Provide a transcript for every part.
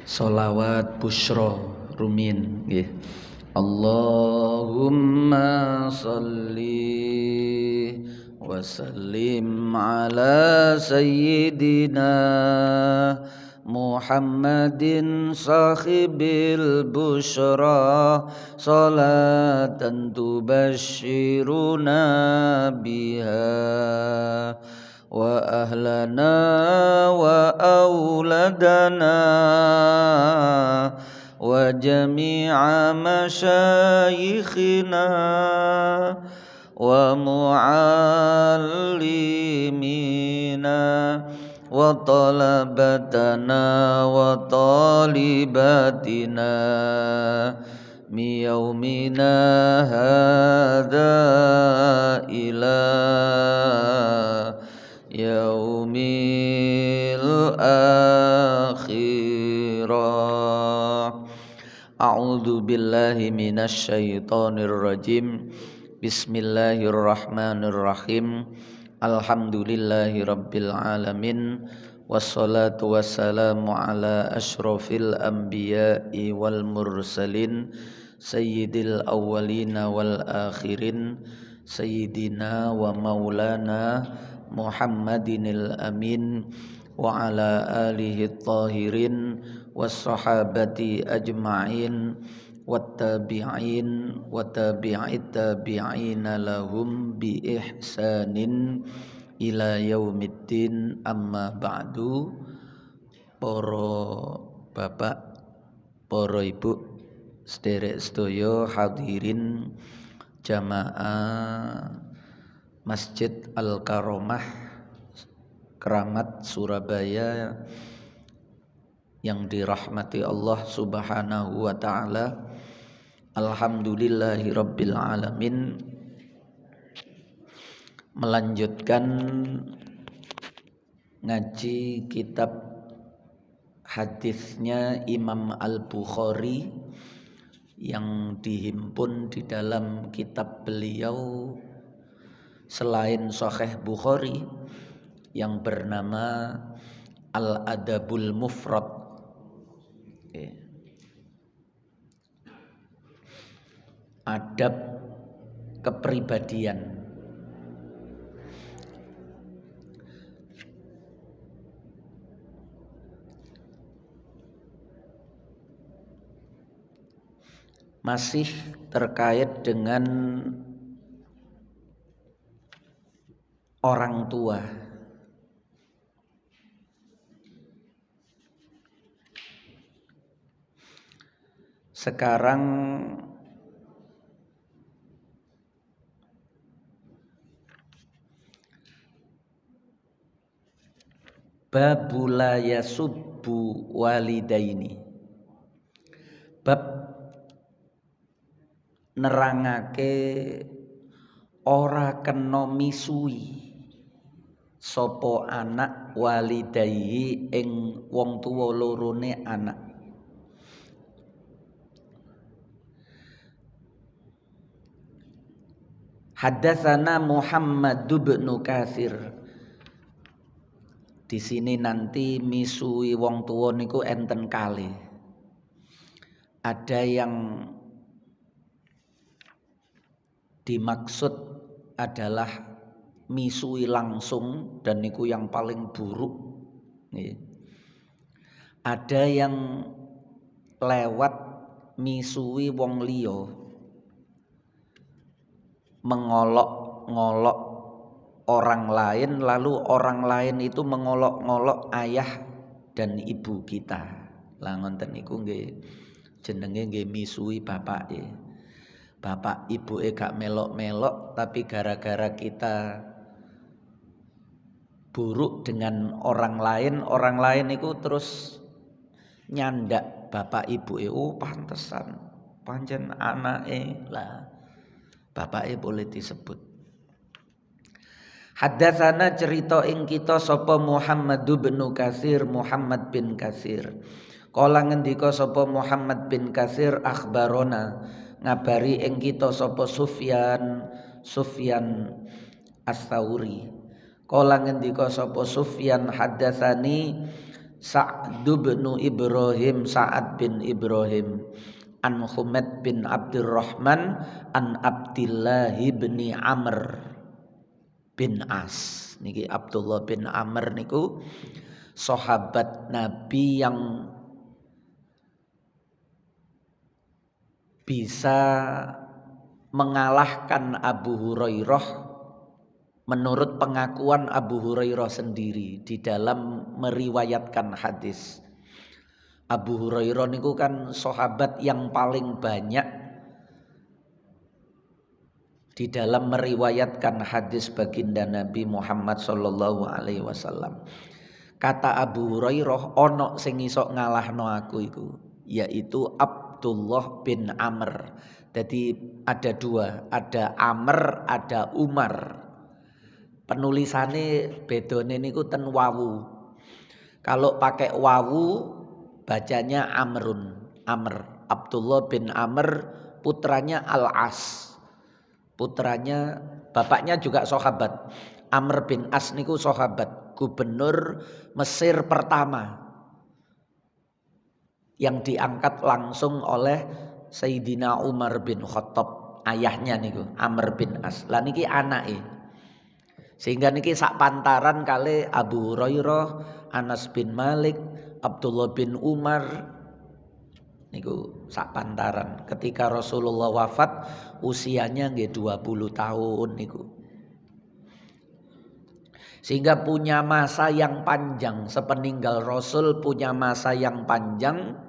Sholawat Bushra Rumin nggih. Allahumma salli wa sallim ala sayyidina Muhammadin sahibil bushra salatan tubashiruna biha wa ahlana wa auladana wa jami'a masyayikhina wa muallimina wa talabatana wa talibatina mi yaumina hadza ila yaumil akhirah. A'udzu billahi minasy syaithanir rajim. Bismillahirrahmanirrahim. Alhamdulillahi rabbil alamin. Wassalatu wassalamu ala asyrafil anbiya'i wal mursalin sayyidil awwalina wal akhirin sayyidina wa maulana Muhammadinil amin wa ala alihi tahirin wassahabati ajma'in wattabi'in wa tabi'it tabi'ina lahum bi ihsanin ila yaumiddin. Amma ba'du. Para bapak, para ibu, sederek sedaya hadirin jamaah Masjid Al-Karomah Keramat Surabaya yang dirahmati Allah Subhanahu wa taala. Alhamdulillahirabbil alamin. Melanjutkan ngaji kitab hadisnya Imam Al-Bukhari yang dihimpun di dalam kitab beliau selain Sahih Bukhari yang bernama Al-Adabul Mufrad. Adab kepribadian. Masih terkait dengan orang tua. Sekarang babula yasubbu walidaini. Bab nerangake ora kena misui sapa anak walidayhi ing wong tuwa lorone anak. Haddatsana Muhammad bin Katsir. Di sini nanti misui wong tuwa niku enten kalih. Ada yang dimaksud adalah misui langsung dan niku yang paling buruk. Ada yang lewat misui wong liya, mengolok-ngolok orang lain, lalu orang lain itu mengolok-ngolok ayah dan ibu kita. Lah ngoten niku nggih jenenge nggih misui bapake. Bapak ibuke gak melok-melok, tapi gara-gara kita buruk dengan orang lain itu terus nyandak bapak ibuke. Oh pantesan pancen anake lah. Bapake boleh disebut. Haddatsana cerita ing kita sapa Muhammad bin Katsir, Muhammad bin Katsir. Kala ngendika sapa Muhammad bin Katsir, akhbarona ngabari ing kita sapa Sufyan Ats-Tsauri. Kala ngendika sapa Sufyan, haddatsani Sa'd bin Ibrahim, Sa'ad bin Ibrahim, an Humaid bin Abdurrahman, an Abdillah bin Amr bin As. Niki Abdullah bin Amr niku sahabat Nabi yang bisa mengalahkan Abu Hurairah menurut pengakuan Abu Hurairah sendiri di dalam meriwayatkan hadis. Abu Hurairah niku kan sahabat yang paling banyak di dalam meriwayatkan hadis baginda Nabi Muhammad sallallahu alaihi wasallam. Kata Abu Hurairah, ono sing iso ngalahno aku iku, yaitu Abdullah bin Amr. Jadi ada dua, ada Amr, ada Umar. Penulisannya bedone niku ten wawu. Kalau pakai wawu bacanya Amrun, Amr. Abdullah bin Amr putranya Al-As. Putranya, bapaknya juga sahabat. Amr bin As niku sahabat, gubernur Mesir pertama yang diangkat langsung oleh Sayyidina Umar bin Khattab, ayahnya niku Amr bin As. Lah niki anake. Sehingga niki sak pantaran kali Abu Hurairah, Anas bin Malik, Abdullah bin Umar niku sak pantaran. Ketika Rasulullah wafat usianya nggih 20 tahun niku. Sehingga punya masa yang panjang, sepeninggal Rasul punya masa yang panjang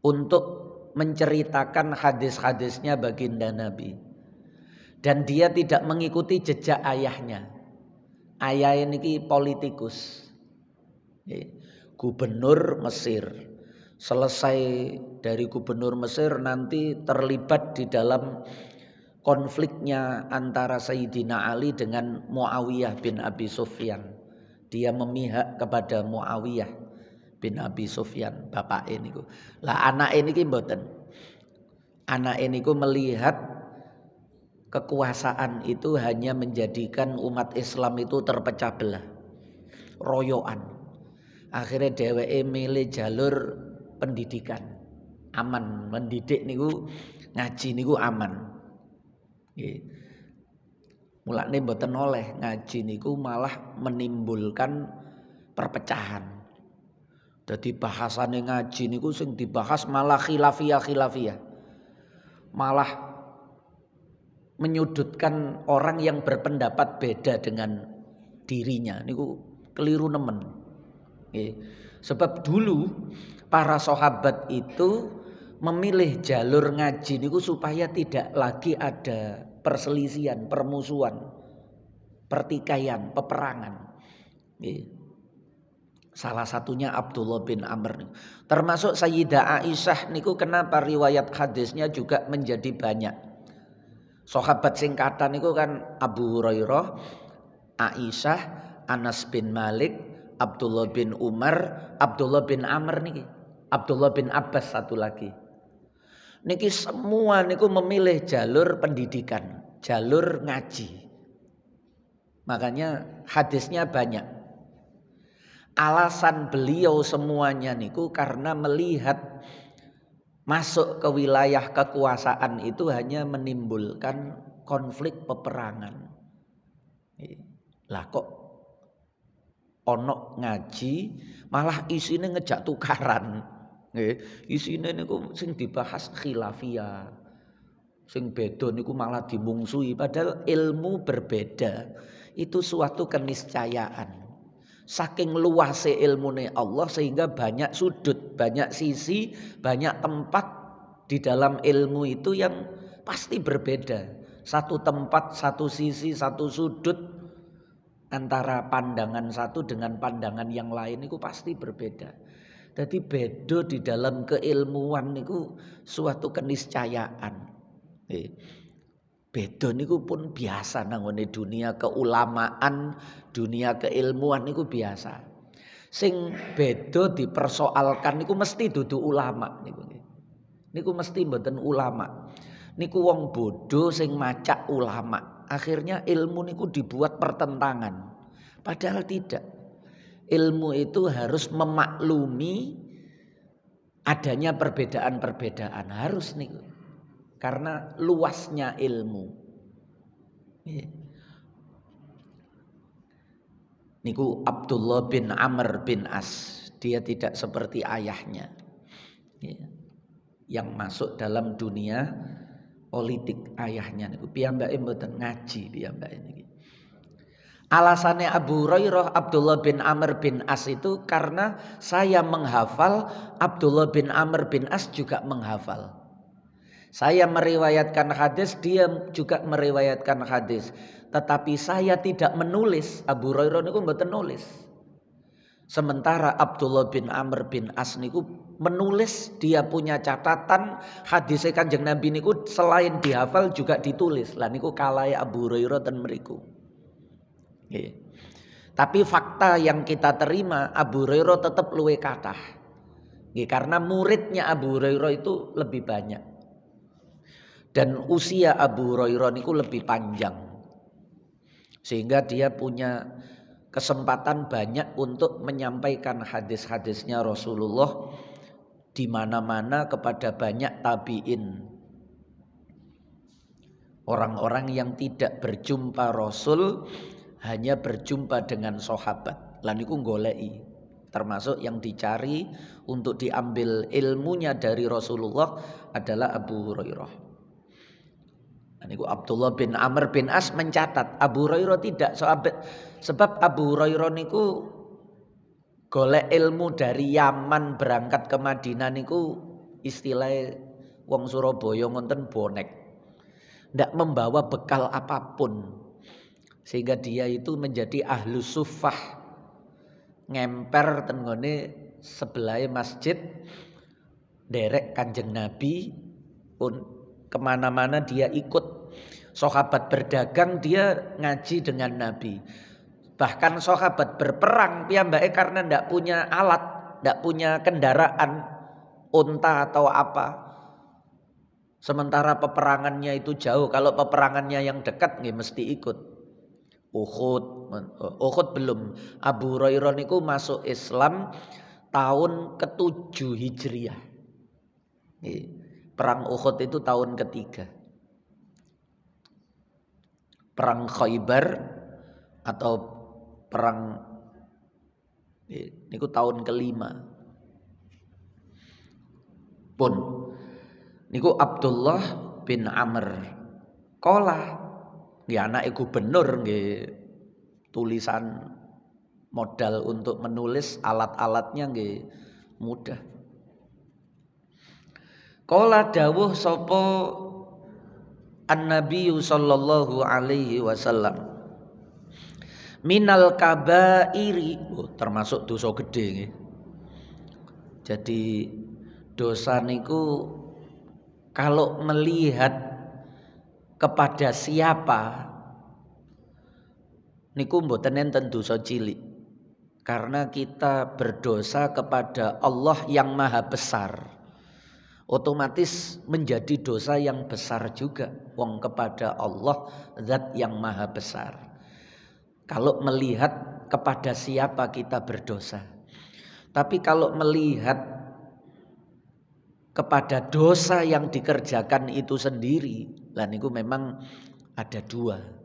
untuk menceritakan hadis-hadisnya baginda Nabi. Dan dia tidak mengikuti jejak ayahnya. Ayah ini politikus, gubernur Mesir. Selesai dari gubernur Mesir nanti terlibat di dalam konfliknya antara Sayyidina Ali dengan Muawiyah bin Abi Sufyan. Dia memihak kepada Muawiyah bin Abi Sufyan, bapak ini. Lah anak ini mboten. Anak ini melihat kekuasaan itu hanya menjadikan umat Islam itu terpecah belah, royoan. Akhirnya dheweke milih jalur pendidikan, aman, mendidik niku, ngaji niku aman. Mulane mboten oleh ngaji niku malah menimbulkan perpecahan. Jadi bahasane ngaji niku sing dibahas malah khilafiyah. Malah menyudutkan orang yang berpendapat beda dengan dirinya niku keliru nemen. Sebab dulu para sahabat itu memilih jalur ngaji niku supaya tidak lagi ada perselisihan, permusuhan, pertikaian, peperangan. Salah satunya Abdullah bin Amr. Termasuk Sayyidah Aisyah niku kenapa riwayat hadisnya juga menjadi banyak. Sahabat singkatan itu kan Abu Hurairah, Aisyah, Anas bin Malik, Abdullah bin Umar, Abdullah bin Amr niki, Abdullah bin Abbas satu lagi. Niki semua niku memilih jalur pendidikan, jalur ngaji. Makanya hadisnya banyak. Alasan beliau semuanya niku karena melihat masuk ke wilayah kekuasaan itu hanya menimbulkan konflik peperangan. Lah kok ono ngaji malah isine ngejak tukaran. Isine niku sing dibahas khilafiyah. Sing beda niku malah dimungsuhi padahal ilmu berbeda. Itu suatu keniscayaan. Saking luasnya ilmune Allah sehingga banyak sudut, banyak sisi, banyak tempat di dalam ilmu itu yang pasti berbeda. Satu tempat, satu sisi, satu sudut antara pandangan satu dengan pandangan yang lain itu pasti berbeda. Jadi beda di dalam keilmuan itu suatu keniscayaan. Beda niku pun biasa nangone dunia keulamaan, dunia keilmuan niku biasa. Sing beda dipersoalkan niku mesti dudu ulama niku. Niku mesti mboten ulama. Niku wong bodoh sing macak ulama. Akhirnya ilmu niku dibuat pertentangan. Padahal tidak. Ilmu itu harus memaklumi adanya perbedaan-perbedaan, harus nih. Karena luasnya ilmu. Niku Abdullah bin Amr bin As, dia tidak seperti ayahnya. Yang masuk dalam dunia politik ayahnya niku piyambake mboten ngaji piyambake niki. Alasannya Abu Hurairah Abdullah bin Amr bin As itu karena saya menghafal, Abdullah bin Amr bin As juga menghafal. Saya meriwayatkan hadis, dia juga meriwayatkan hadis. Tetapi saya tidak menulis. Abu Hurairah niku mboten nulis. Sementara Abdullah bin Amr bin As niku menulis, dia punya catatan hadis Kanjeng Nabi niku selain dihafal juga ditulis. Lah niku kalahe Abu Hurairah ten mriku. Tapi fakta yang kita terima Abu Hurairah tetap luwe kathah. Karena muridnya Abu Hurairah itu lebih banyak. Dan usia Abu Hurairah niku lebih panjang. Sehingga dia punya kesempatan banyak untuk menyampaikan hadis-hadisnya Rasulullah di mana-mana kepada banyak tabi'in. Orang-orang yang tidak berjumpa Rasul hanya berjumpa dengan sahabat. Lan niku goleki, termasuk yang dicari untuk diambil ilmunya dari Rasulullah adalah Abu Hurairah. Niku Abdullah bin Amr bin As mencatat, Abu Hurairah tidak sahabat, sebab Abu Hurairah niku golek ilmu dari Yaman berangkat ke Madinah niku istilahnya wong Surabaya ngonten bonek. Ndak membawa bekal apapun. Sehingga dia itu menjadi ahlu suffah, ngemper tenggone sebelah masjid, derek Kanjeng Nabi, pun kemana-mana dia ikut. Sahabat berdagang dia ngaji dengan Nabi. Bahkan sahabat berperang piyambake karena ndak punya alat, ndak punya kendaraan, unta atau apa. Sementara peperangannya itu jauh, kalau peperangannya yang dekat nggih mesti ikut. Uhud belum. Abu Hurairah niku masuk Islam tahun ke-7 Hijriah. Perang Uhud itu tahun ketiga. Perang Khaybar atau perang niku tahun kelima. Pun niku Abdullah bin Amr qala ya anak gubernur nggih, tulisan modal untuk menulis alat-alatnya nggih mudah. Qala dawuh sapa An-Nabi sallallahu alaihi wasallam minal kabairi, termasuk dosa gede nggih. Jadi dosa niku kalau melihat kepada siapa niku mboten enten dosa cilik. Karena kita berdosa kepada Allah yang maha besar, otomatis menjadi dosa yang besar juga. Wong kepada Allah zat yang maha besar. Kalau melihat kepada siapa kita berdosa. Tapi kalau melihat kepada dosa yang dikerjakan itu sendiri, lah niku memang ada dua.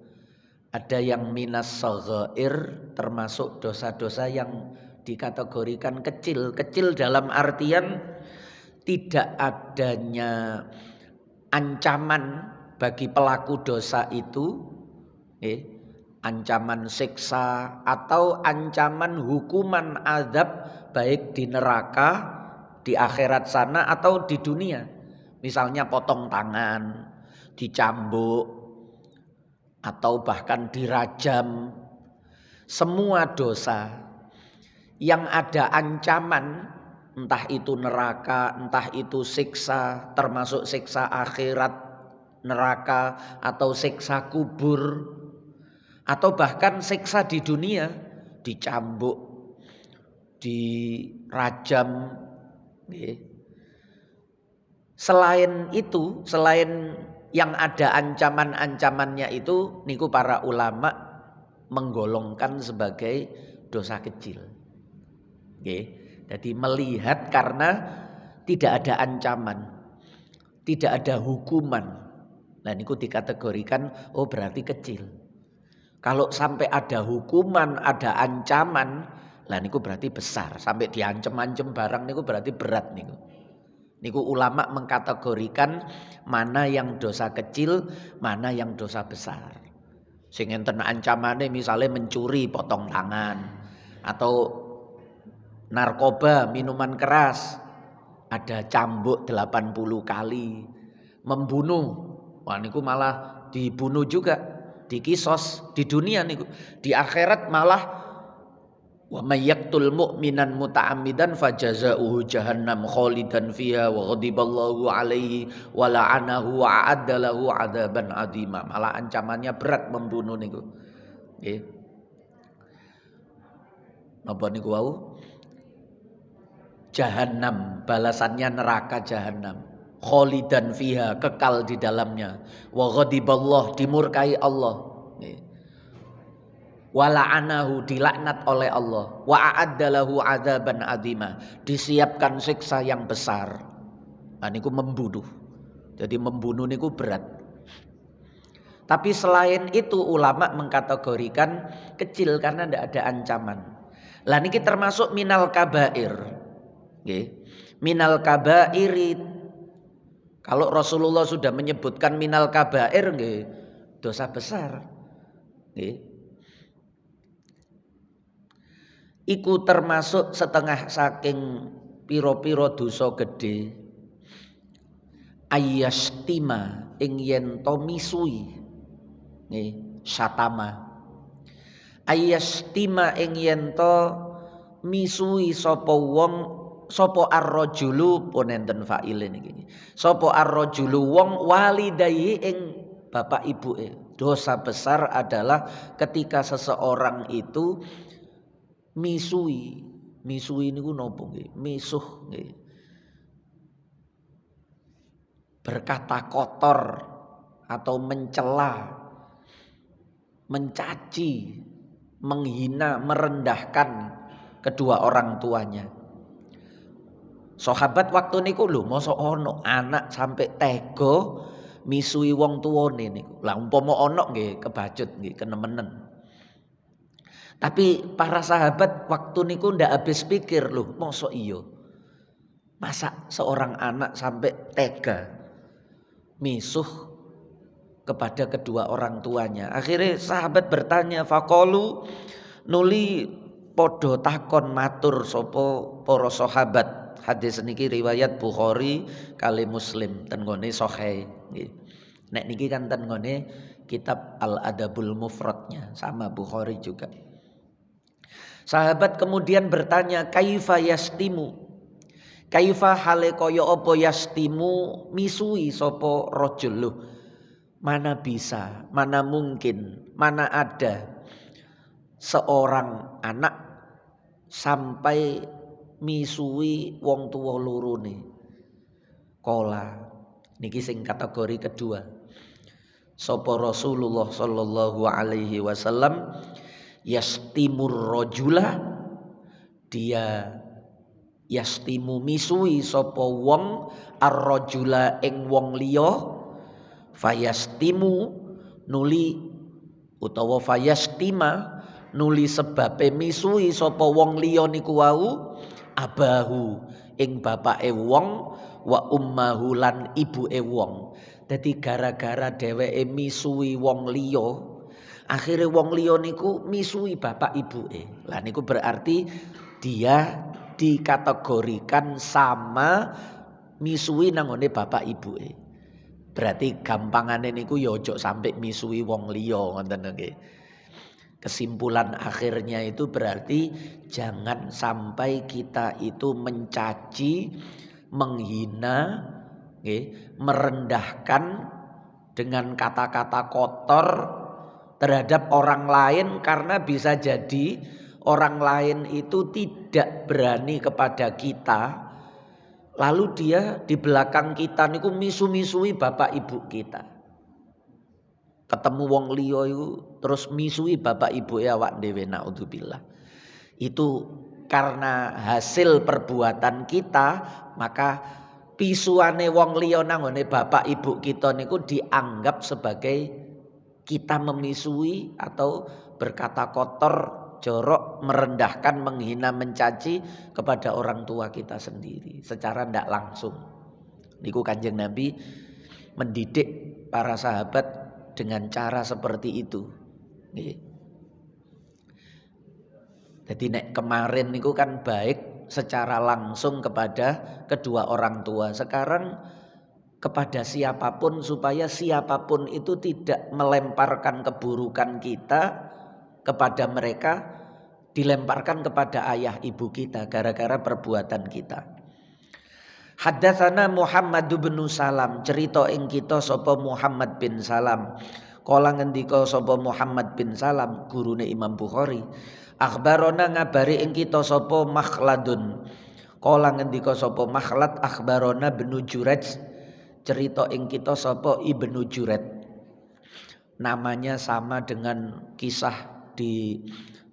Ada yang minas shaghair, termasuk dosa-dosa yang dikategorikan kecil. Kecil dalam artian tidak adanya ancaman bagi pelaku dosa itu, ancaman siksa atau ancaman hukuman azab baik di neraka, di akhirat sana atau di dunia. Misalnya potong tangan, dicambuk, atau bahkan dirajam. Semua dosa yang ada ancaman, entah itu neraka, entah itu siksa, termasuk siksa akhirat, neraka, atau siksa kubur, atau bahkan siksa di dunia, dicambuk, dirajam. Selain itu, selain yang ada ancaman-ancamannya itu, niku para ulama menggolongkan sebagai dosa kecil. Nggih. Jadi melihat karena tidak ada ancaman, tidak ada hukuman. Nah niku dikategorikan oh berarti kecil. Kalau sampai ada hukuman, ada ancaman, lah niku berarti besar. Sampai diancem-ancem barang niku berarti berat niku. Niku ulama mengkategorikan mana yang dosa kecil, mana yang dosa besar. Sing enten ancamane misalnya mencuri potong tangan atau narkoba, minuman keras ada cambuk 80 kali. Membunuh, wah niku malah dibunuh juga, dikisos di dunia niku. Di akhirat malah wa may yaqtul mu'minan muta'ammidan fajazauhu jahannam khalidan fiha wa ghadiballahu alaihi wa la'anahu wa a'adda lahu 'adzaban 'adzima. Malah ancamannya berat membunuh niku. Nggih. Napa niku wau? Jahannam, balasannya neraka jahannam. Khalidan fiha, kekal di dalamnya. Wa ghadiballahu, dimurkai Allah. Nggih. Wa la'anahu, dilaknat oleh Allah. Wa a'adda lahu 'adzaban 'adzima, disiapkan siksa yang besar. Nah niku membunuh. Jadi membunuh niku berat. Tapi selain itu ulama mengkategorikan kecil karena tidak ada ancaman. Lah niki termasuk minal kabair. Nggih. Minal kabairi. Kalau Rasulullah sudah menyebutkan minal kabair nggih, dosa besar. Nggih. Iku termasuk setengah saking piro-piro dosa gede. Ayyastima ing yen to misui. Nggih, syatama. Ayyastima ing yen to misui sapa wong, sapa ar-rajulu pun enten fa'ile niki. Sapa ar-rajulu wong walidayhi ing bapak ibuke. Dosa besar adalah ketika seseorang itu misui. Misui niku napa nggih? Misuh nggih. Berkata kotor atau mencela, mencaci, menghina, merendahkan kedua orang tuanya. Sahabat waktu niku lho mosok ono anak sampai tega misui wong tuwane niku. Lah umpama ono nggih kebacut nggih kenemenen. Tapi para sahabat waktu niku ndak habis pikir loh, mosok iya. Masa seorang anak sampai tega misuh kepada kedua orang tuanya. Akhirnya sahabat bertanya, faqalu nuli podo takon matur sapa para sahabat. Hadis niki riwayat Bukhari kali Muslim ten nggone sahih nggih. Nek niki kan ten nggone kitab Al-Adabul Mufradnya sama Bukhari juga. Sahabat kemudian bertanya, kaifa yastimu? Kaifa hale kaya apa yastimu misui sapa rajul? Mana bisa, mana mungkin, mana ada seorang anak sampai misui wong tuwa lorone. Kola niki sing kategori kedua. Sapa Rasulullah sallallahu alaihi wasallam yastimur rajula, dia yastimu misui sapa wong ar-rajula ing wong liya, fayastimu nuli utawa fayastima nuli sebabe misui sapa wong liya niku wau abahu ing bapake wong wa ummahu lan ibuke wong. Dadi gara-gara dheweke misui wong liya, akhirnya wong liya niku misui bapak ibuke. Lah niku berarti dia dikategorikan sama misui nangone bapak ibuke. Berarti gampangane niku ya ojo sampai misui wong liya ngoten nggih. Kesimpulan akhirnya itu berarti jangan sampai kita itu mencaci, menghina, merendahkan dengan kata-kata kotor terhadap orang lain, karena bisa jadi orang lain itu tidak berani kepada kita, lalu dia di belakang kita niku misu-misui bapak ibu kita. Ketemu wong liya iku terus misui bapak ibu awak dhewe, naudzubillah. Itu karena hasil perbuatan kita, maka pisuane wong liya nangone bapak ibu kita niku dianggap sebagai kita memisui atau berkata kotor, jorok, merendahkan, menghina, mencaci kepada orang tua kita sendiri secara tidak langsung. Niku Kanjeng Nabi mendidik para sahabat dengan cara seperti itu. Jadi nek kemarin niku kan baik secara langsung kepada kedua orang tua. Sekarang kepada siapapun, supaya siapapun itu tidak melemparkan keburukan kita kepada mereka, dilemparkan kepada ayah ibu kita gara-gara perbuatan kita. Haddatsana Muhammad bin Salam, cerita ing kita sapa Muhammad bin Salam. Kala ngendika sapa Muhammad bin Salam, gurune Imam Bukhari, akhbarona ngabari ing kita sapa Makhladun. Kala ngendika sapa Makhlad, akhbarona Ibnu Jurayj, cerita ing kita sapa Ibnu Jurayj. Namanya sama dengan kisah di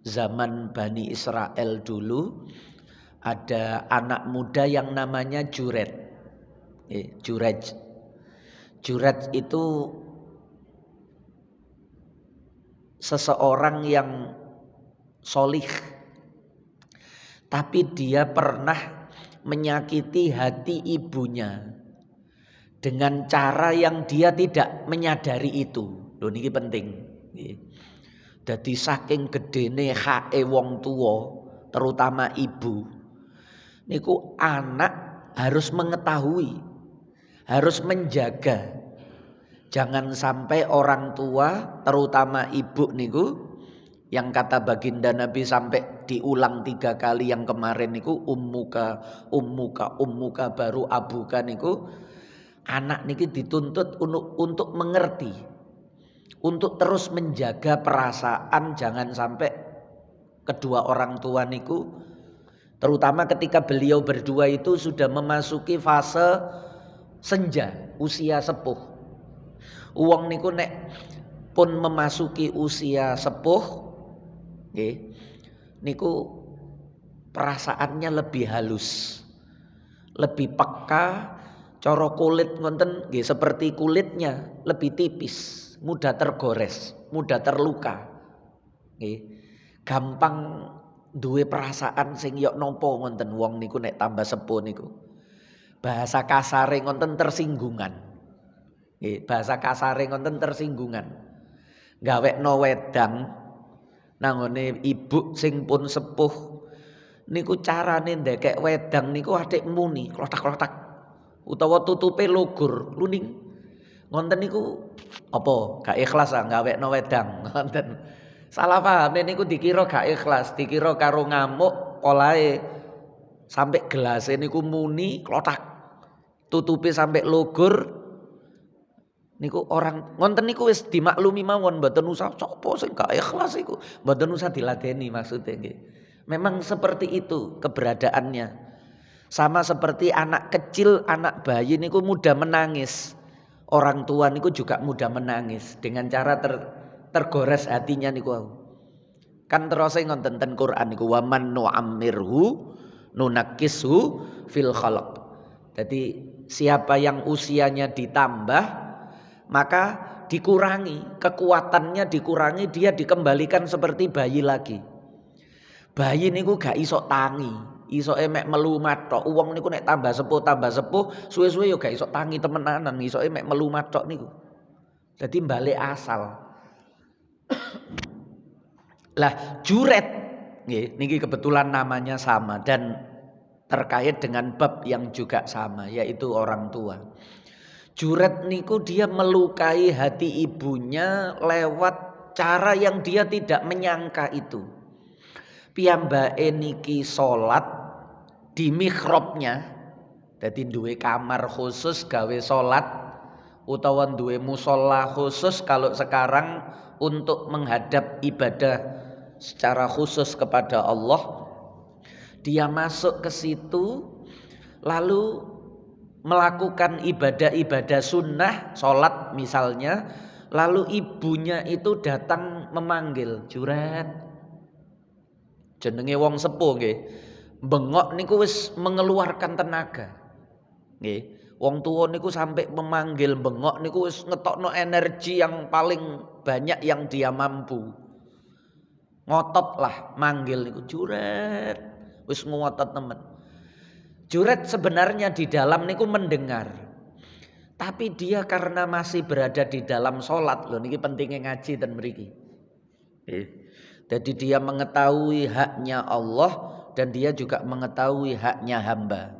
zaman Bani Israel dulu. Ada anak muda yang namanya Jurayj. Jurayj. Jurayj itu seseorang yang solih, tapi dia pernah menyakiti hati ibunya dengan cara yang dia tidak menyadari itu. Loh niki penting. Jadi saking gedene hake wong tua, terutama ibu, niku anak harus mengetahui, harus menjaga. Jangan sampai orang tua, terutama ibu niku, yang kata baginda Nabi sampai diulang 3 kali yang kemarin niku, ummuka, ummuka, ummuka baru abuka niku, anak niki dituntut untuk mengerti, untuk terus menjaga perasaan. Jangan sampai kedua orang tua niku, terutama ketika beliau berdua itu sudah memasuki fase senja, usia sepuh. Uang niku nek pun memasuki usia sepuh, niku perasaannya lebih halus, lebih peka, cara kulit ngonten nggih seperti kulitnya lebih tipis, mudah tergores, mudah terluka. Gampang duwe perasaan sing yok nopo ngonten wong niku nek tambah sepuh niku. Bahasa kasare ngonten tersinggungan. Bahasa kasare ngonten tersinggungan. Gawekno wedang nangone ibu sing pun sepuh niku carane ndekek wedang niku atik muni klotak-klotak utawa tutupe lugur luning. Ngonten niku apa gak ikhlas gawekno wedang ngonten. Salah paham niku dikira gak ikhlas, dikira karo ngamuk polahe sampai gelase niku muni klotak, tutupe sampai lugur. Niku orang ngonten niku wis dimaklumi mawon, mboten usah sapa sing gak ikhlas iku, mboten usah diladeni maksudnya nggih. Memang seperti itu keberadaannya. Sama seperti anak kecil, anak bayi niku mudah menangis. Orang tua niku juga mudah menangis dengan cara tergores hatinya niku. Kan terus ngonten ten Quran niku wa man nu'ammirhu nunakkishu fil khalaq. Jadi siapa yang usianya ditambah, maka dikurangi, kekuatannya dikurangi, dia dikembalikan seperti bayi lagi. Bayi niku gak iso tangi, iso mek melu mathok. Wong niku nek tambah sepuh, suwe-suwe yo gak iso tangi temenanan, iso mek melu mathok niku. Jadi balik asal. Lah Jurayj nggih niki kebetulan namanya sama dan terkait dengan bab yang juga sama, yaitu orang tua. Jurayj niku dia melukai hati ibunya lewat cara yang dia tidak menyangka itu. Piyambake niki salat di mihrabnya, dadi duwe kamar khusus gawe salat utawa duwe musholla khusus kalau sekarang untuk menghadap ibadah secara khusus kepada Allah. Dia masuk ke situ lalu melakukan ibadah-ibadah sunnah, sholat misalnya, lalu ibunya itu datang memanggil, Jurayj, Jenenge wong sepuh nggih. Bengok niku wis mengeluarkan tenaga. Nggih. Wong tuwa niku sampai memanggil bengok niku wis ngetokno energi yang paling banyak yang dia mampu. Ngotot lah manggil niku juret. Wis ngotot temen. Juret sebenarnya di dalam niku mendengar. Tapi dia karena masih berada di dalam sholat. Loh niki pentingnya ngaji dan mriki. Jadi dia mengetahui haknya Allah dan dia juga mengetahui haknya hamba.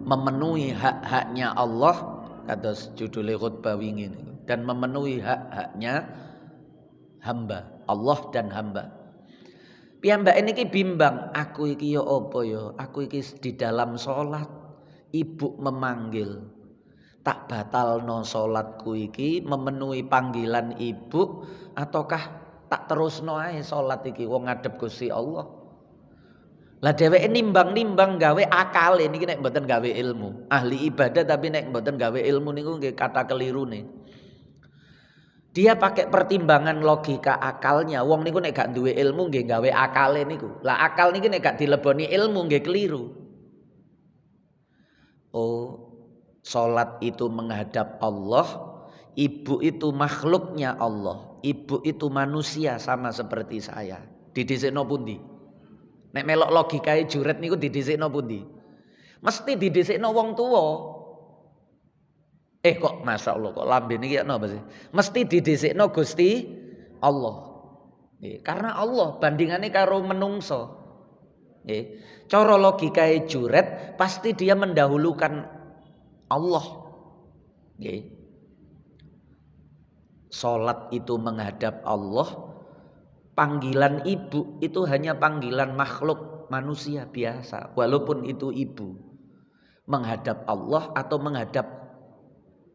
Memenuhi hak-haknya Allah kados judule khutbah wingi dan memenuhi hak-haknya hamba, Allah dan hamba. Piyambake niki bimbang, aku iki ya apa ya? Aku iki di dalam salat, ibu memanggil. Tak batalno salatku iki memenuhi panggilan ibu ataukah tak terusno ae salat iki wong ngadep Gusti Allah. Lah dheweke nimbang-nimbang gawe akal niki nek mboten gawe ilmu. Ahli ibadah tapi nek mboten gawe ilmu niku nggih kata kelirune. Dia pakai pertimbangan logika akalnya. Wong niku nek gak duwe ilmu nggih gawe akale niku. Lah akal niki nek gak dileboni ilmu nggih keliru. Oh, salat itu menghadap Allah, ibu itu makhluknya Allah. Ibu itu manusia sama seperti saya. Didhisikno pundi? Nek melok logikae juret niku didhisikno pundi? Mesti didhisikno wong tuwa. Kok Masya Allah kok lambe niki napa sih? Mesti didhisikno Gusti Allah. Karena Allah bandingannya karo menungso. Cara logikae juret pasti dia mendahulukan Allah. Salat itu menghadap Allah. Panggilan ibu itu hanya panggilan makhluk manusia biasa. Walaupun itu ibu. Menghadap Allah atau menghadap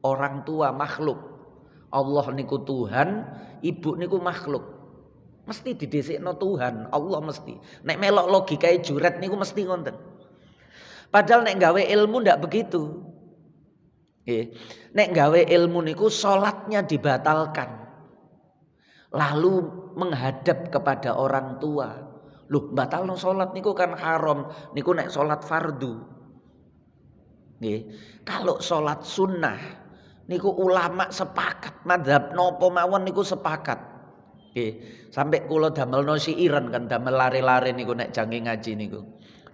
orang tua makhluk. Allah niku Tuhan, ibu niku makhluk. Mesti didhisikno Tuhan, Allah mesti. Nek melok logikae juret niku mesti ngoten. Padahal nek gawe ilmu ndak begitu. Nek gawe ilmu niku salatnya dibatalkan. Lalu menghadap kepada orang tua. Loh, batalno salat niku kan haram. Niku nek salat fardu. Kalau salat sunnah niku ulama sepakat, madzhab napa mawon niku sepakat. Sampai kula damelno siiran kan damel lare-lare niku nek jange ngaji niku.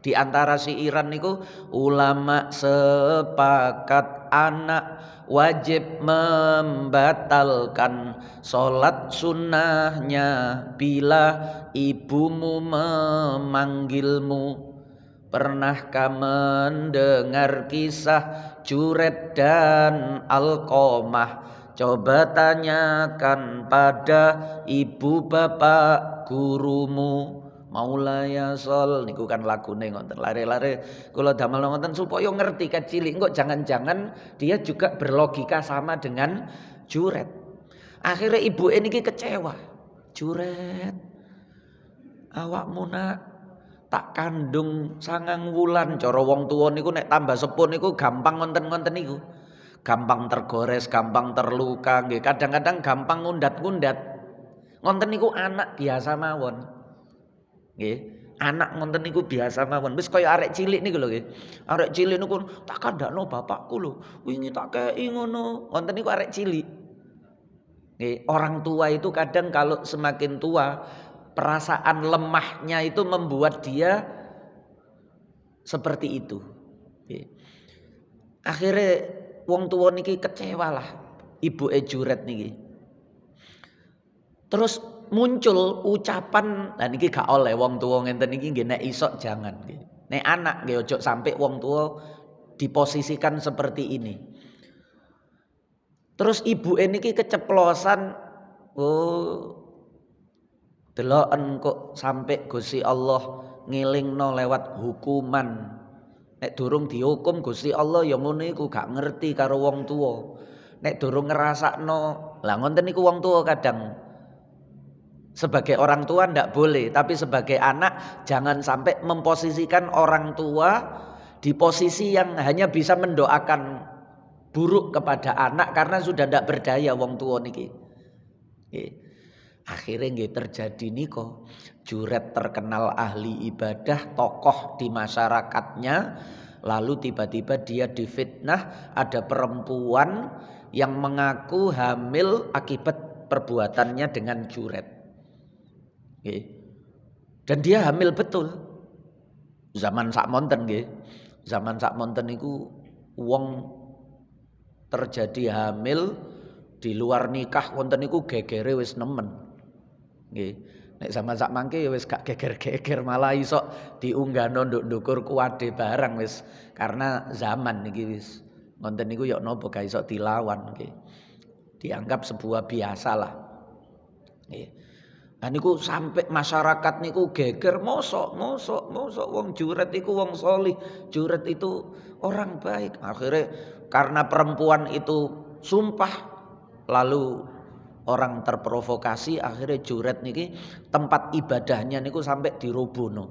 Di antara siiran niku ulama sepakat anak wajib membatalkan salat sunnahnya bila ibumu memanggilmu. Pernahkah mendengar kisah Juret dan Alqamah? Coba tanyakan pada ibu bapak gurumu. Maulaya sol niku kan lagune ngoten lare-lare kula damel ngoten supaya ngerti kecilik kok jangan-jangan dia juga berlogika sama dengan Juret. Akhirnya ibu niki kecewa. Juret, awakmu nak tak kandung 9 wulan. Cara wong tuwa niku nek tambah sepuh niku gampang ngonten-ngonten niku. Gampang tergores, gampang terluka, nggih. Kadang-kadang gampang ngundat-ngundat. Ngonten niku anak biasa mawon. Nggih. Anak ngonten niku biasa mawon. Wis kaya arek cilik niku lho nggih. Arek cilik niku tak kandakno bapakku lho. Wingi tak kei ngono. Ngonten niku arek cilik. Nggih, orang tua itu kadang kalau semakin tua perasaan lemahnya itu membuat dia seperti itu. Akhirnya wong tua niki kecewa lah ibu Juret niki. Terus muncul ucapan, nah niki gak oleh wong tua ngenten niki nggih nek iso jangan nggih. Nek anak nggih ojo sampai wong tua diposisikan seperti ini. Terus ibu niki keceplosan, deloken kok sampai Gusti Allah ngilingno lewat hukuman. Nek durung dihukum Gusti Allah ya ngono iku gak ngerti karo wong tuwa. Nek durung ngrasakno, lah ngoten niku wong tuwa kadang sebagai orang tua ndak boleh, tapi sebagai anak jangan sampai memposisikan orang tua di posisi yang hanya bisa mendoakan buruk kepada anak karena sudah ndak berdaya wong tuwa niki. Akhirnya nggih terjadi niko. Juret terkenal ahli ibadah, tokoh di masyarakatnya, lalu tiba-tiba dia difitnah, ada perempuan yang mengaku hamil akibat perbuatannya dengan Juret. Nggih. Dan dia hamil betul. Zaman sakmonten nggih. Zaman sakmonten niku wong terjadi hamil di luar nikah wonten niku gegere wis nemen. Nggih. Nek zaman sak mangke ya wis gak geger-geger malah iso diunggahno nduk-ndukur kuwade barang wis karena zaman niki wis wonten niku ya napa gak iso dilawan nggih. Dianggap sebuah biasa lah. Nggih. Nah niku sampai masyarakat niku geger mosok wong Juret iku wong solih, Juret itu orang baik. Akhirnya karena perempuan itu sumpah lalu orang terprovokasi akhirnya Juret niki tempat ibadahnya niku sampai dirobohno,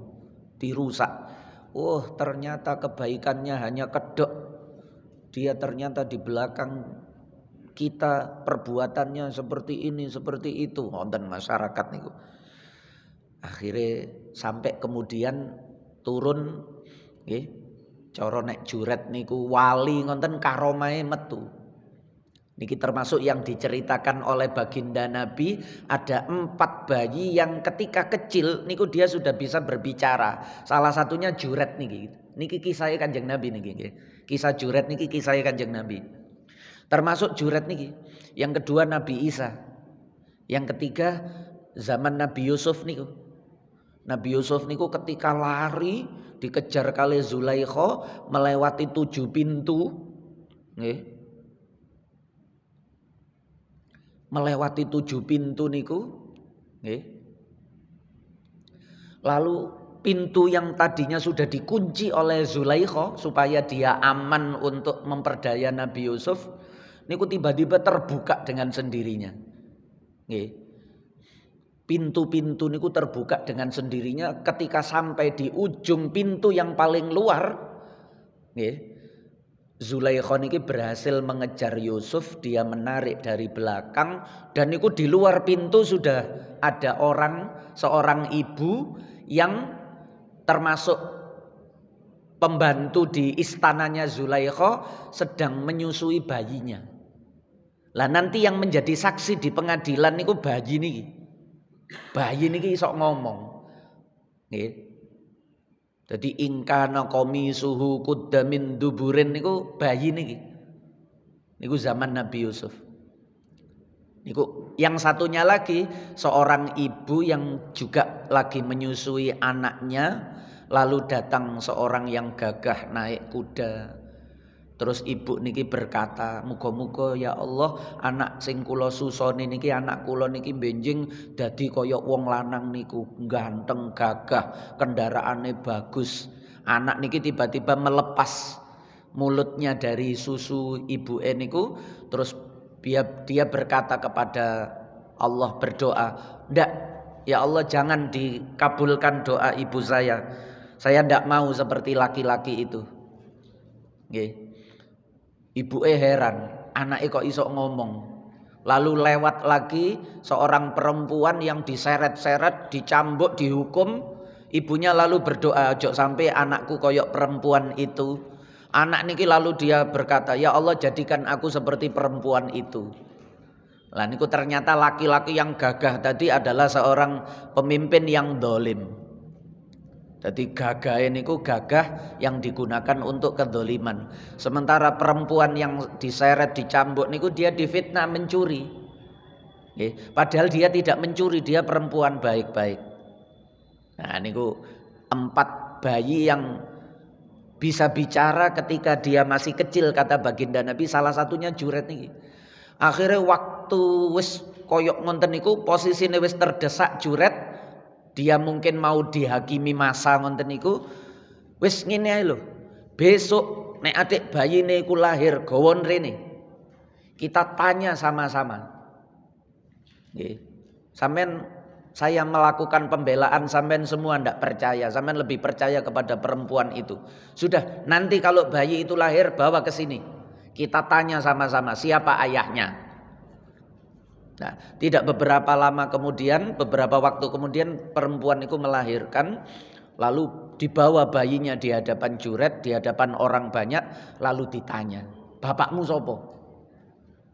dirusak. Oh, ternyata kebaikannya hanya kedok. Dia ternyata di belakang kita perbuatannya seperti ini, seperti itu. Wonten masyarakat niku. Akhirnya sampai kemudian turun nggih. Cara nek Juret niku wali ngonten karomahe metu. Niki termasuk yang diceritakan oleh baginda Nabi, ada 4 bayi yang ketika kecil niku dia sudah bisa berbicara. Salah satunya Juret niki. Niki kisahnya Kanjeng Nabi niki. Kisah Juret niki kisahnya Kanjeng Nabi. Termasuk Juret niki. Yang kedua Nabi Isa. Yang ketiga zaman Nabi Yusuf niku. Nabi Yusuf niku ketika lari dikejar kali Zulaikha melewati 7 pintu. Nggih. Melewati 7 pintu niku nggih. Lalu pintu yang tadinya sudah dikunci oleh Zulaikha supaya dia aman untuk memperdaya Nabi Yusuf niku tiba-tiba terbuka dengan sendirinya. Nggih. Pintu-pintu niku terbuka dengan sendirinya ketika sampai di ujung pintu yang paling luar nggih. Zulaikha niki berhasil mengejar Yusuf, dia menarik dari belakang dan niku di luar pintu sudah ada orang, seorang ibu yang termasuk pembantu di istananya Zulaikha sedang menyusui bayinya. Lah nanti yang menjadi saksi di pengadilan niku bayi niki. Bayi niki iso ngomong. Nggih. Jadi ingkana qamisuhu qudda min duburin niku bayi niki. Niku zaman Nabi Yusuf. Niku yang satunya lagi seorang ibu yang juga lagi menyusui anaknya, lalu datang seorang yang gagah naik kuda. Terus ibu niki berkata, muga-muga ya Allah anak sing kula susoni niki anak kula niki benjing dadi kaya wong lanang niku, ganteng, gagah, kendaraane bagus. Anak niki tiba-tiba melepas mulutnya dari susu ibu niku, terus dia berkata kepada Allah berdoa, "Ndak, ya Allah jangan dikabulkan doa ibu saya. Saya ndak mau seperti laki-laki itu." Nggih. Ibuke heran, anake kok iso ngomong. Lalu lewat lagi seorang perempuan yang diseret-seret, dicambuk, dihukum. Ibunya lalu berdoa, "Ojo sampai anakku koyok perempuan itu." Anak niki lalu dia berkata, "Ya Allah jadikan aku seperti perempuan itu." Lah niku ternyata laki-laki yang gagah tadi adalah seorang pemimpin yang dolim. Jadi gagah niku gagah yang digunakan untuk kedoliman. Sementara perempuan yang diseret, dicambuk niku dia difitnah mencuri. Padahal dia tidak mencuri, dia perempuan baik-baik. Nah niku 4 bayi yang bisa bicara ketika dia masih kecil kata baginda Nabi, salah satunya Juret niki. Akhirnya waktu wis koyok ngonten niku posisine wis terdesak Juret. Dia mungkin mau dihakimi masa ngonten niku. Wis ngene ae lho. Besok nek adik bayine iku lahir gawon rene. Kita tanya sama-sama. Nggih. Sampeyan saya melakukan pembelaan sampean semua ndak percaya. Sampean lebih percaya kepada perempuan itu. Sudah, nanti kalau bayi itu lahir bawa ke sini. Kita tanya sama-sama siapa ayahnya. Nah, tidak beberapa lama kemudian, beberapa waktu kemudian perempuan itu melahirkan, lalu dibawa bayinya di hadapan juret, di hadapan orang banyak, lalu ditanya, "Bapakmu sopo?"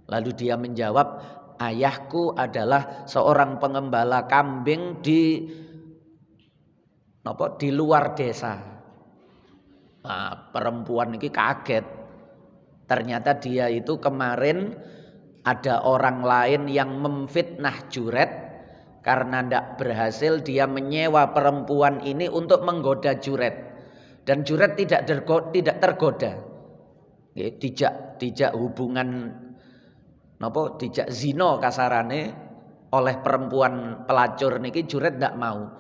Lalu dia menjawab, "Ayahku adalah seorang pengembala kambing di luar desa." Nah, perempuan ini kaget. Ternyata dia itu kemarin ada orang lain yang memfitnah juret, karena tidak berhasil dia menyewa perempuan ini untuk menggoda juret, dan juret tidak tergoda. Dijak hubungan dijak zina kasarane oleh perempuan pelacur niki, juret tidak mau.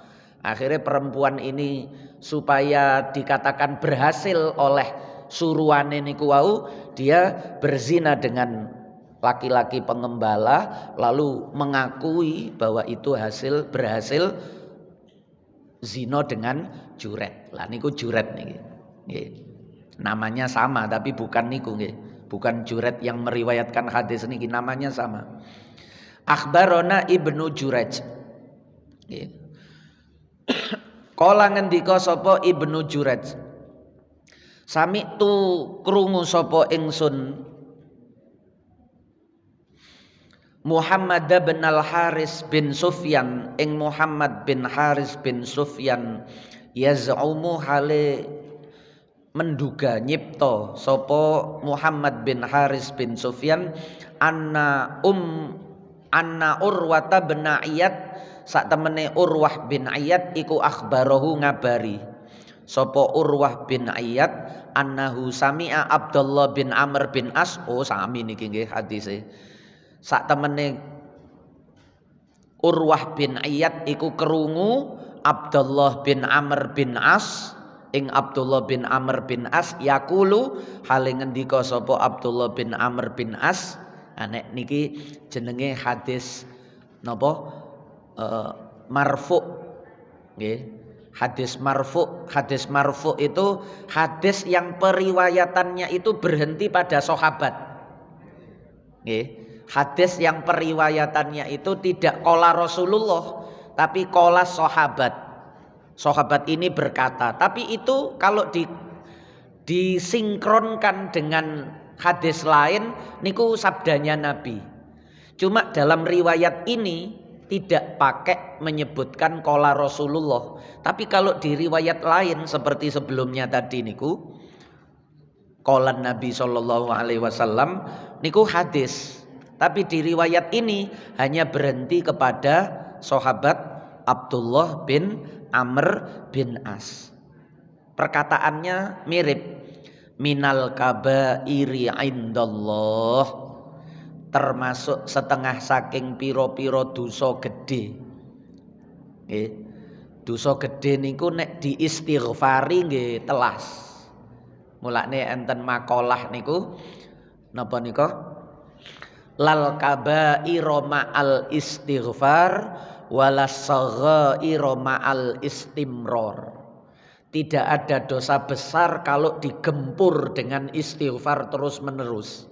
Akhirnya perempuan ini supaya dikatakan berhasil oleh suruhane niku wau, dia berzina dengan laki-laki pengembala, lalu mengakui bahwa itu berhasil zina dengan juret. Lah niku juret niki. Nggih. Namanya sama tapi bukan niku nggih. Bukan juret yang meriwayatkan hadis niki, namanya sama. Akhbarona Ibnu Jurayj. Nggih. Kala ngendika sapa Ibnu Jurayj, sami'tu krungu sapa ingsun Muhammad bin Al-Haris bin Sufyan, ing Muhammad bin Haris bin Sufyan, yaz'umu hale menduga nyipto sapa Muhammad bin Haris bin Sufyan anna Urwata bin Iyad, sak temene Urwah bin Iyad iku akhbarahu ngabari sapa Urwah bin Iyad annahu sami'a Abdullah bin Amr bin As. Oh sami niki nggih hadise. Sak temene Urwah bin Iyad iku krungu Abdullah bin Amr bin As, ing Abdullah bin Amr bin As yaqulu hale ngendika sapa Abdullah bin Amr bin As. Nek niki jenenge hadis napa marfu nggih. Hadis marfu itu hadis yang periwayatannya itu berhenti pada sahabat nggih. Hadis yang periwayatannya itu tidak qala Rasulullah tapi qala sahabat. Sahabat ini berkata, tapi itu kalau disinkronkan dengan hadis lain niku sabdanya Nabi. Cuma dalam riwayat ini tidak pakai menyebutkan qala Rasulullah. Tapi kalau di riwayat lain seperti sebelumnya tadi niku qala Nabi sallallahu alaihi wasallam niku hadis. Tapi di riwayat ini hanya berhenti kepada sahabat Abdullah bin Amr bin As. Perkataannya mirip. Minal kabairi indallah, termasuk setengah saking piro-piro dosa gede. Nggih. Dosa gede niku nek diistighfari nggih telas. Mulane enten makalah niku napa nika? Lal kabairu ma'al istighfar walas saghairu ma'al istimror. Tidak ada dosa besar kalau digempur dengan istighfar terus menerus.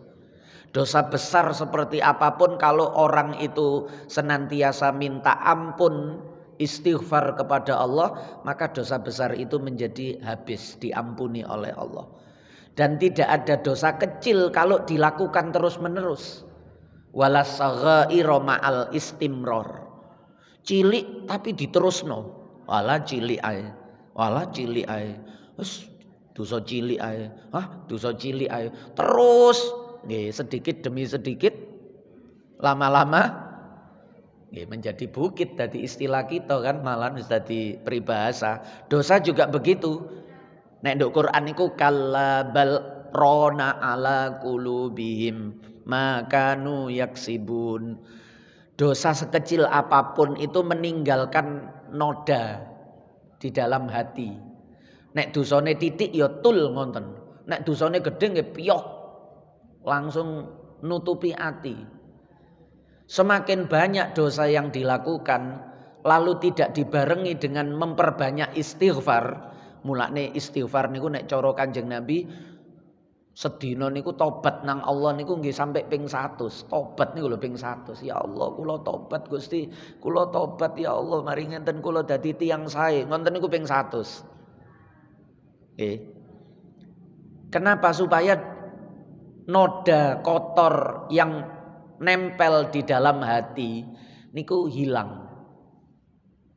Dosa besar seperti apapun kalau orang itu senantiasa minta ampun istighfar kepada Allah, maka dosa besar itu menjadi habis diampuni oleh Allah. Dan tidak ada dosa kecil kalau dilakukan terus menerus. Walas saghairu ma'al istimror. Cilik tapi diterusno. Wala cilik ae. Wala cilik ae. Wis dosa cilik ae. Dosa cilik ae. Terus nggih sedikit demi sedikit lama-lama nggih menjadi bukit, dadi istilah kita kan, malah wis dadi peribahasa. Dosa juga begitu. Nek nduk Quran niku kallabal rona ala qulubihim makanu yaksibun. Dosa sekecil apapun itu meninggalkan noda di dalam hati. Nek dosane titik ya tul ngonten. Nek dosane gedhe nggih piyok langsung nutupi hati. Semakin banyak dosa yang dilakukan lalu tidak dibarengi dengan memperbanyak istighfar. Mulane istighfar niku nek cara Kanjeng Nabi Sedina niku tobat nang Allah niku nggih sampai ping 100. Tobat niku lho ping 100. Ya Allah, kula tobat Gusti. Kula tobat ya Allah, mari ngenten kula dadi tiyang sae. Ngoten niku ping 100. Nggih. Kenapa? Supaya noda kotor yang nempel di dalam hati niku hilang.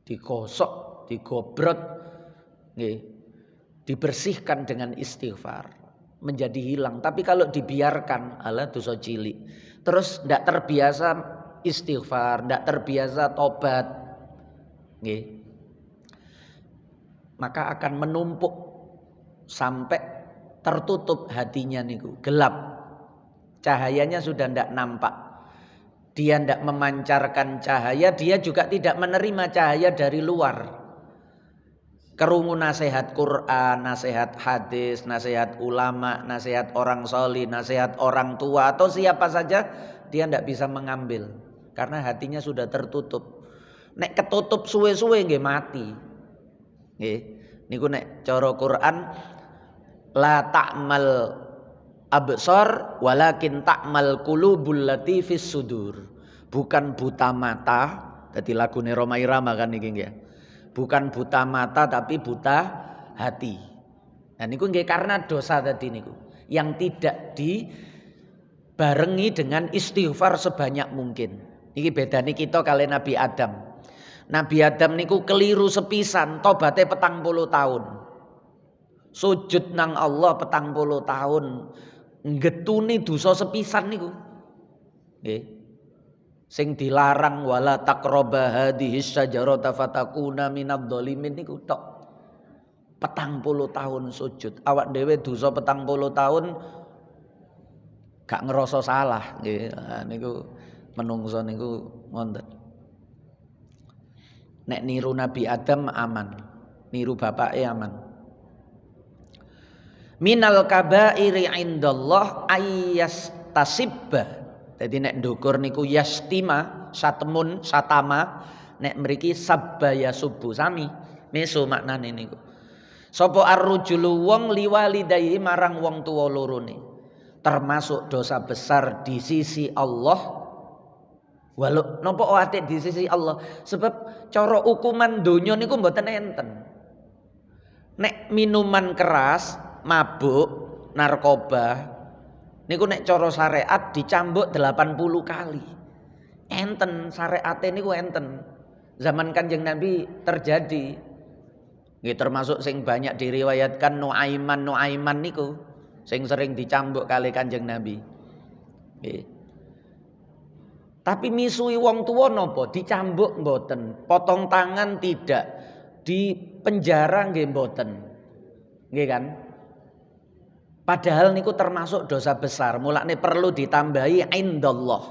Digosok, digobrot, nggih. Dibersihkan dengan istighfar. Menjadi hilang. Tapi kalau dibiarkan, ala dosa cilik. Terus ndak terbiasa istighfar, ndak terbiasa tobat, nggih. Maka akan menumpuk sampai tertutup hatinya niku, gelap. Cahayanya sudah ndak nampak. Dia ndak memancarkan cahaya, dia juga tidak menerima cahaya dari luar. Kerungu nasihat Quran, nasihat hadis, nasihat ulama, nasihat orang solih, nasihat orang tua atau siapa saja, dia tidak bisa mengambil karena hatinya sudah tertutup. Nek ketutup suwe-suwe nggih mati. Nggih. Niku nek cara Quran la ta'mal absar walakin ta'mal qulubul lati fis sudur. Bukan buta mata, dadi lagune Rhoma Irama kan niki nggih. Bukan buta mata tapi buta hati. Nah niku nggih karena dosa tadi niku yang tidak dibarengi dengan istighfar sebanyak mungkin. Niki bedane kita kali Nabi Adam. Nabi Adam niku keliru sepisan, tobaté 40 tahun. Sujud nang Allah 40 tahun. Ngetuni dosa sepisan niku. Nggih. Sing dilarang wala taqraba hadhihi syajarata fatakuna minadh dhalimin niku tok. 40 tahun sujud. Awak dhewe dosa 40 tahun gak ngerasa salah nggih. Nah, niku menungso niku ngoten. Nek niru Nabi Adam aman. Niru bapake aman. Minal kabairi indallah ayyastasibba. Jadi nek ndukur niku yastima, satmun, satama, nek mriki sabbaya subuh sami. Meso maknane niku. Sapa arrujulu wong liwalidayhi marang wong tuwa lorone. Termasuk dosa besar di sisi Allah. Walau napa ate di sisi Allah? Sebab cara hukuman donya niku mboten enten. Nek minuman keras, mabuk, narkoba niku nek cara syariat dicambuk 80 kali. Enten syariate niku enten. Zaman Kanjeng Nabi terjadi. Nggih termasuk sing banyak diriwayatkan Nuaiman niku sing sering dicambuk kali Kanjeng Nabi. Nggih. Tapi misui wong tuwa napa? Dicambuk mboten, potong tangan tidak, di penjara nggih mboten. Nggih kan? Padahal niku termasuk dosa besar, mulane perlu ditambahi indallah.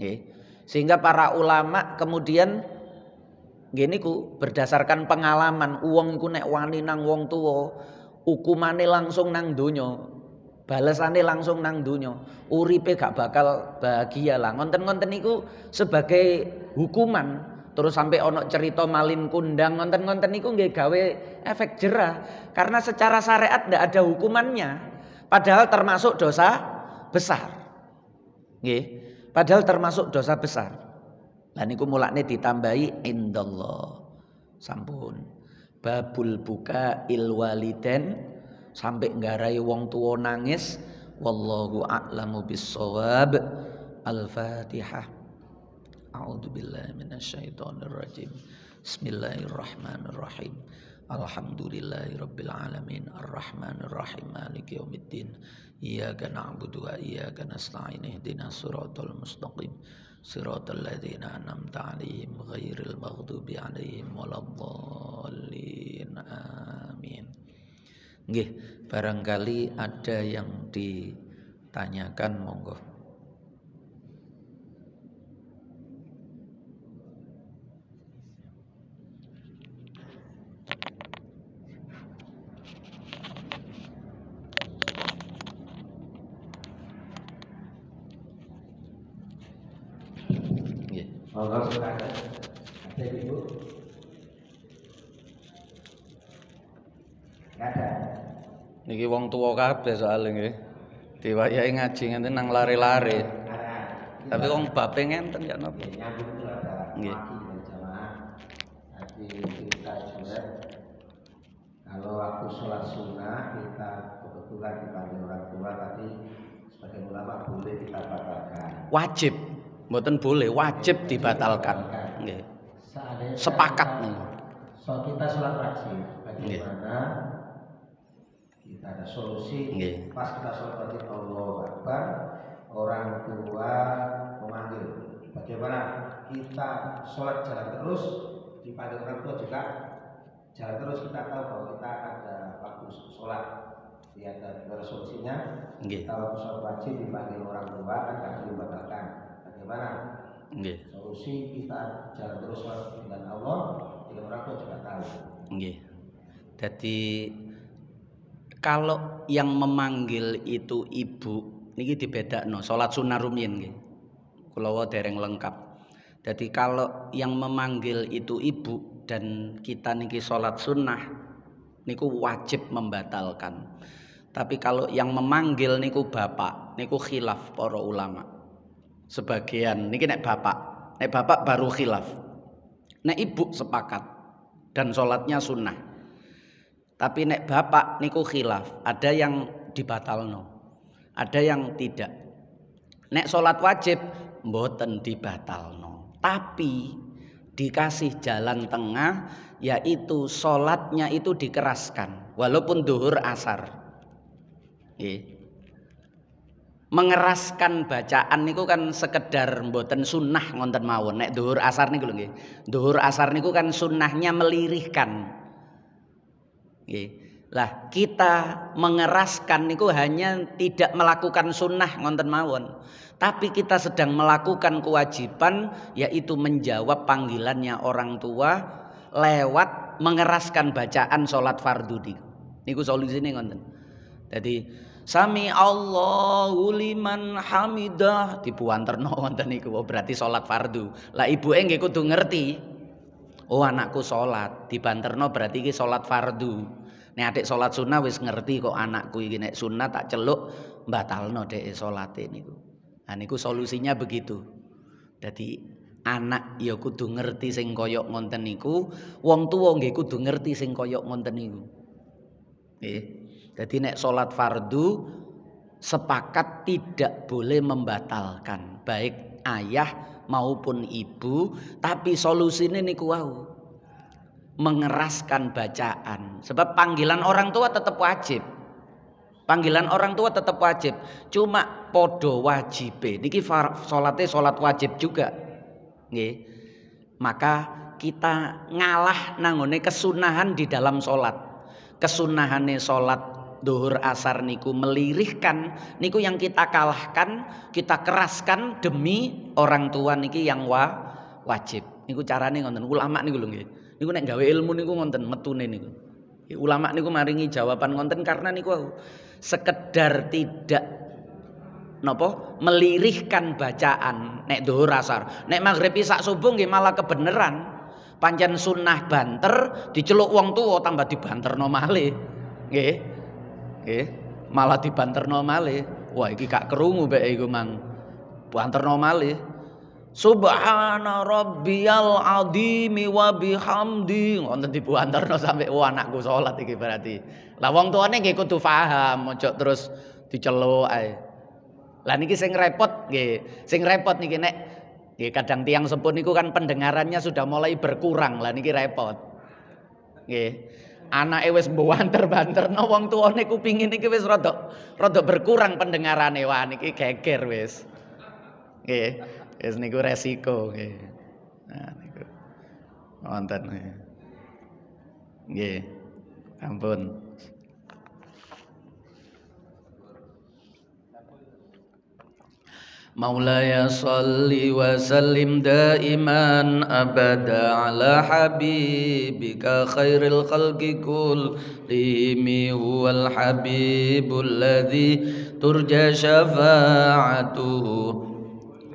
Nggih. Sehingga para ulama kemudian nggih niku berdasarkan pengalaman wong iku nek wani nang wong tuwa, hukumane langsung nang donya, balesane langsung nang donya. Uripe gak bakal bahagia lah. Ngonten-ngonten niku sebagai hukuman. Terus sampai ono cerita malin kundang ngonten-ngonten niku nggih gawe efek jerah karena secara syariat ndak ada hukumannya padahal termasuk dosa besar. Nggih, padahal termasuk dosa besar. Lah niku mulane ditambahi indallah. Sampun. Babul buka il waliden sampai nggarai wong tuwa nangis wallahu a'lamu bissawab. Al-Fatihah. A'udzu billahi minasyaitonir rajim. Bismillahirrahmanirrahim. Alhamdulillahirabbil alamin arrahmanir rahim maliki yaumiddin. Iyyaka na'budu wa iyyaka nasta'in ihdinas siratal mustaqim. Siratal ladzina an'amta 'alaihim ghairil maghdubi 'alaihim waladdallin. Amin. Nggih, barangkali ada yang ditanyakan monggo. Monggo silakan. Ada Ibu? Enggak ada. Niki wong tuwa kabeh soalnya nggih. Diwayahi ngaji ngenten nang lare-lare. Tapi wong bape ngenten ya napa? Nyambung itu ada Nggih. maki dan jamaah. Nanti kita juga kalau waktu sholat sunnah kita kebetulan dipanggil orang tua tadi sebagai ulama boleh kita batalkan. Wajib, mboten boleh, wajib dibatalkan. Nggih. Sepakat nih. So kita sholat wajib, bagaimana kita ada solusi. Pas kita sholat wajib Allahu Akbar, orang tua memanggil. Bagaimana kita sholat jalan terus, dipanggil orang tua juga jalan terus, kita tahu bahwa kita ada waktu sholat. Lihat dari solusinya. Kita waktu sholat wajib dipanggil orang tua kan tidak boleh dibatalkan. Bagaimana? Solusi kita jalan terus sholat dengan Allah, dengan orang tua juga tahu. Jadi kalau yang memanggil itu ibu, niki dibedakno salat sunah rumiyin nggih. Kula dereng lengkap. Jadi kalau yang memanggil itu ibu dan kita niki salat sunnah niku wajib membatalkan. Tapi kalau yang memanggil niku bapak, niku khilaf para ulama. Sebagian niki nek bapak baru khilaf. Nek ibu sepakat dan salatnya sunnah. Tapi nek bapak niku khilaf, ada yang dibatalno, ada yang tidak. Nek salat wajib mboten dibatalno, tapi dikasih jalan tengah, yaitu salatnya itu dikeraskan walaupun zuhur asar. Mengeraskan bacaan niku kan sekedar mboten sunnah ngonten mawon. Nek zuhur asar niku lho nggih. Zuhur asar niku kan sunnahnya melirihkan. Lah kita mengeraskan niku hanya tidak melakukan sunnah ngonten mawon, tapi kita sedang melakukan kewajiban, yaitu menjawab panggilannya orang tua lewat mengeraskan bacaan sholat fardu niku solusine ngonten. Jadi sami Allahu liman hamidah dipuanterno wonten niku berarti sholat fardu. Lah ibuke nggih kudu ngerti. Oh anakku sholat, dibanterno berarti iki sholat fardu. Nek adik sholat sunnah wis ngerti kok anakku iki nek sunnah tak celuk batalno dhek sholate niku. Nah niku solusinya begitu. Jadi anak ya kudu ngerti sing koyok ngonten niku, wong tuwa nggih kudu ngerti sing koyok ngonten niku. Nggih. Jadi nek sholat fardu sepakat tidak boleh membatalkan, baik ayah maupun ibu, tapi solusinya niku wau mengeraskan bacaan. Sebab panggilan orang tua tetap wajib. Panggilan orang tua tetap wajib. Cuma podo wajibe. Niki salate salat wajib juga. Nggih. Maka kita ngalah nangone kesunahan di dalam salat. Kesunahane salat zuhur asar niku melirihkan, niku yang kita kalahkan, kita keraskan demi orang tua niki yang wajib. Niku carane ngoten. Ulama niku lho nggih. Niku nek gawe ilmu niku ngonten metune niku. Ulama niku maringi jawaban ngonten karena niku sekedar tidak napa melirihkan bacaan nek zuhur asar. Nek maghrib isya subuh nggih malah kebeneran. Pancen sunnah banter diceluk wong tuwa tambah dibanterno malih. Nggih. Nggih, malah dibanterno malih. Wah iki gak krungu mek iku mang. Banterno malih. Subhana rabbiyal azimi wa bihamdi. Wonten dibuanterno sampai anakku salat iki berarti. Lah wong tuane nggih kudu paham, ojo terus diceluk ae. Lah niki sing repot nggih. Sing repot niki nek nggih kadang tiyang sepuh niku kan pendengarannya sudah mulai berkurang. Lah niki repot. Nggih. Anake wis mbanter-banterno wong tuane kupingin iki wis rada berkurang pendengarane. Wah niki geger wis. Nggih. Wis niku resiko nggih. Nah niku. Wonten nggih. Nggih. Ampun. Maulaya salli wa sallim daiman abada ala habibika khairil khalqi kullihim huwal habibul ladzi turja syafa'atuhu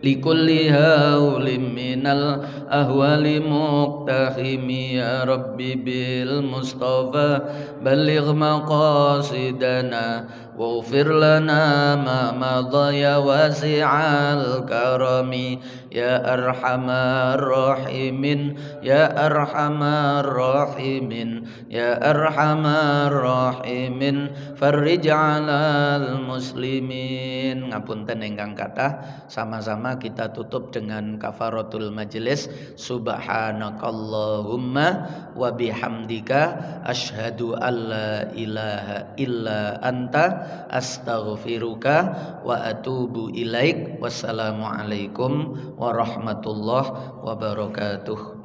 likulli haulim minal ahwali muqtahimi ya rabbi bil mustafa balligh maqasidana waghfir lana ma madha ya wasi'al karami ya arhamar rahimin ya arhamar rahimin ya arhamar rahimin farrij 'alal muslimin. Ngapunten ingkang kathah, sama-sama kita tutup dengan kafaratul majelis. Subhanakallahumma wa bihamdika asyhadu alla ilaha illa anta astaghfiruka wa atubu ilaik. Wassalamualaikum warahmatullahi wabarakatuh.